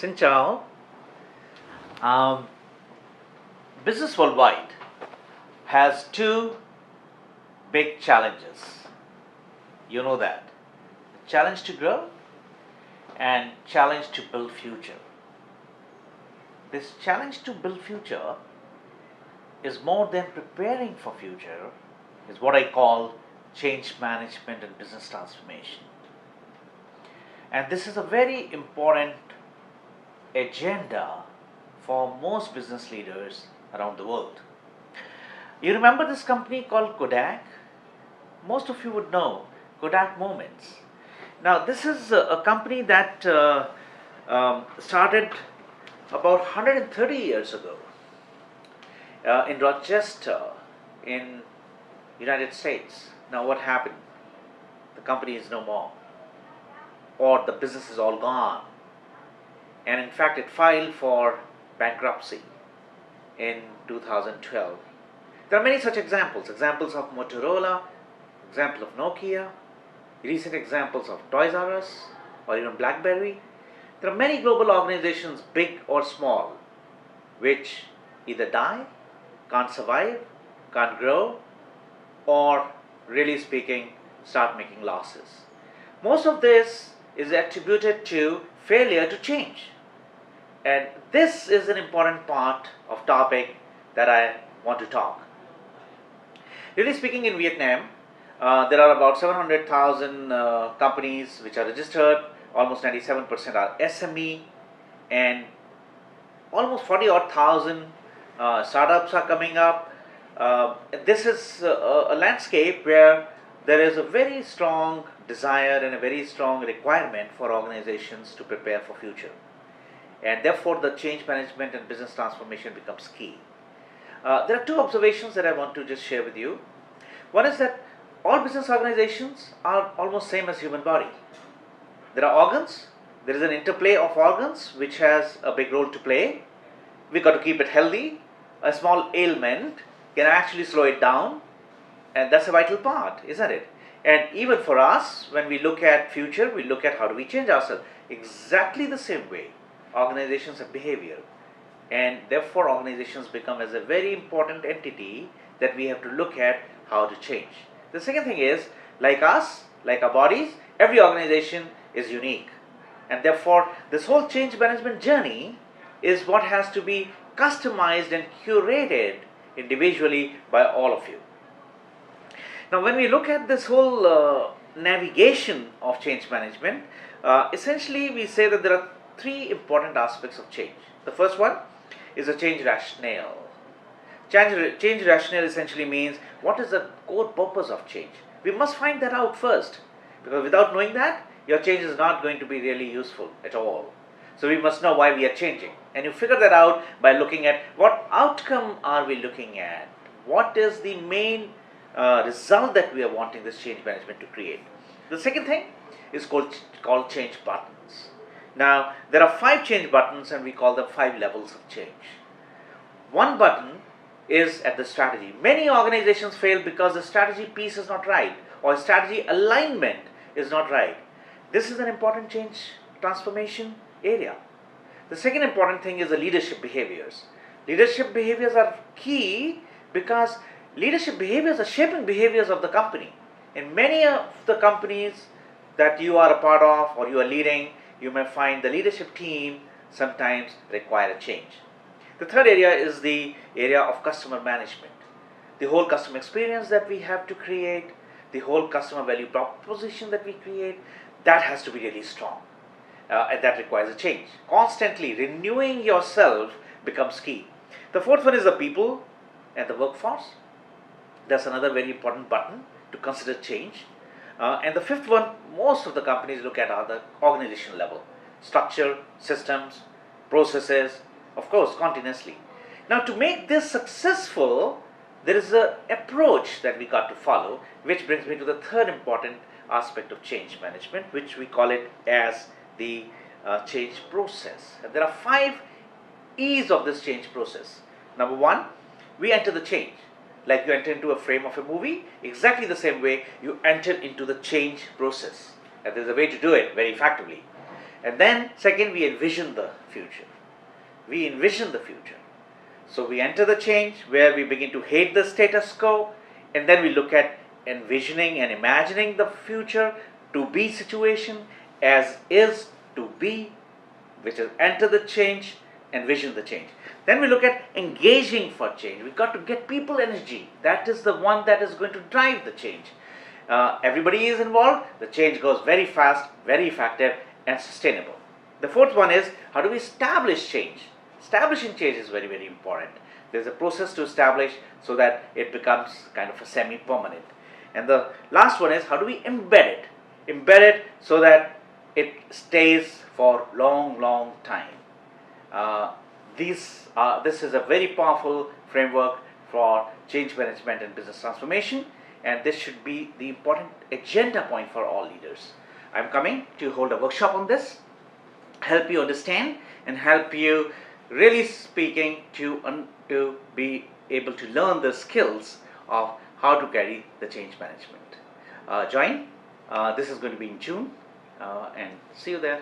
Xin chào. Um, Business worldwide has two big challenges. You know that. Challenge to grow and challenge to build future. This challenge to build future is more than preparing for future, is what I call change management and business transformation. And this is a very important agenda for most business leaders around the world. You remember this company called Kodak? Most of you would know Kodak Moments. Now, this is a company that started about 130 years ago in Rochester, in United States. Now, what happened? The company is no more, or the business is all gone. And in fact, it filed for bankruptcy in 2012. There are many such examples of Motorola, example of Nokia, recent examples of Toys R Us, or even BlackBerry. There are many global organizations, big or small, which either die, can't survive, can't grow, or really speaking, start making losses. Most of this is attributed to failure to change. And this is an important part of topic that I want to talk. Really speaking, in Vietnam, there are about 700,000 companies which are registered. Almost 97% are SME, and almost 40,000 startups are coming up. This is a landscape where there is a very strong desire and a very strong requirement for organizations to prepare for future. And therefore, the change management and business transformation becomes key. There are two observations that I want to just share with you. One is that all business organizations are almost same as human body. There are organs. There is an interplay of organs which has a big role to play. We got to keep it healthy. A small ailment can actually slow it down, and that's a vital part, isn't it? And even for us, when we look at future, we look at how do we change ourselves. Exactly the same way, organizations have behavior, and therefore organizations become as a very important entity that we have to look at how to change. The second thing is, like us, like our bodies, every organization is unique, and therefore this whole change management journey is what has to be customized and curated individually by all of you. Now, when we look at this whole navigation of change management, essentially we say that there are three important aspects of change. The first one is a change rationale. Change rationale essentially means what is the core purpose of change. We must find that out first, because without knowing that, your change is not going to be really useful at all. So we must know why we are changing, and you figure that out by looking at what outcome are we looking at, what is the main result that we are wanting this change management to create. The second thing is called change buttons. Now, there are 5 change buttons, and we call them 5 levels of change. One button is at the strategy. Many organizations fail because the strategy piece is not right, or strategy alignment is not right. This is an important change transformation area. The second important thing is the leadership behaviors. Leadership behaviors are key because leadership behaviors are shaping behaviors of the company. In many of the companies that you are a part of or you are leading, you may find the leadership team sometimes require a change. The third area is the area of customer management. The whole customer experience that we have to create, the whole customer value proposition that we create, that has to be really strong. And that requires a change. Constantly renewing yourself becomes key. The fourth one is the people and the workforce. That's another very important button to consider change. And the fifth one, most of the companies look at are the organization level. Structure, systems, processes, of course, continuously. Now, to make this successful, there is an approach that we got to follow, which brings me to the third important aspect of change management, which we call it as the change process. And there are 5 E's of this change process. Number 1, we enter the change. Like you enter into a frame of a movie, exactly the same way you enter into the change process. And there's a way to do it very effectively. And then second, we envision the future. We envision the future. So we enter the change where we begin to hate the status quo, and then we look at envisioning and imagining the future to be situation as is to be, which is enter the change, envision the change. Then we look at engaging for change. We've got to get people energy. That is the one that is going to drive the change. Everybody is involved, the change goes very fast, very effective, and sustainable. The fourth one is, how do we establish change? Establishing change is very, very important. There's a process to establish so that it becomes kind of a semi-permanent. And the last one is, how do we embed it? Embed it so that it stays for long, long time. This is a very powerful framework for change management and business transformation, and this should be the important agenda point for all leaders. I'm coming to hold a workshop on this, help you understand and help you really speaking to be able to learn the skills of how to carry the change management. Join. This is going to be in June, and see you there.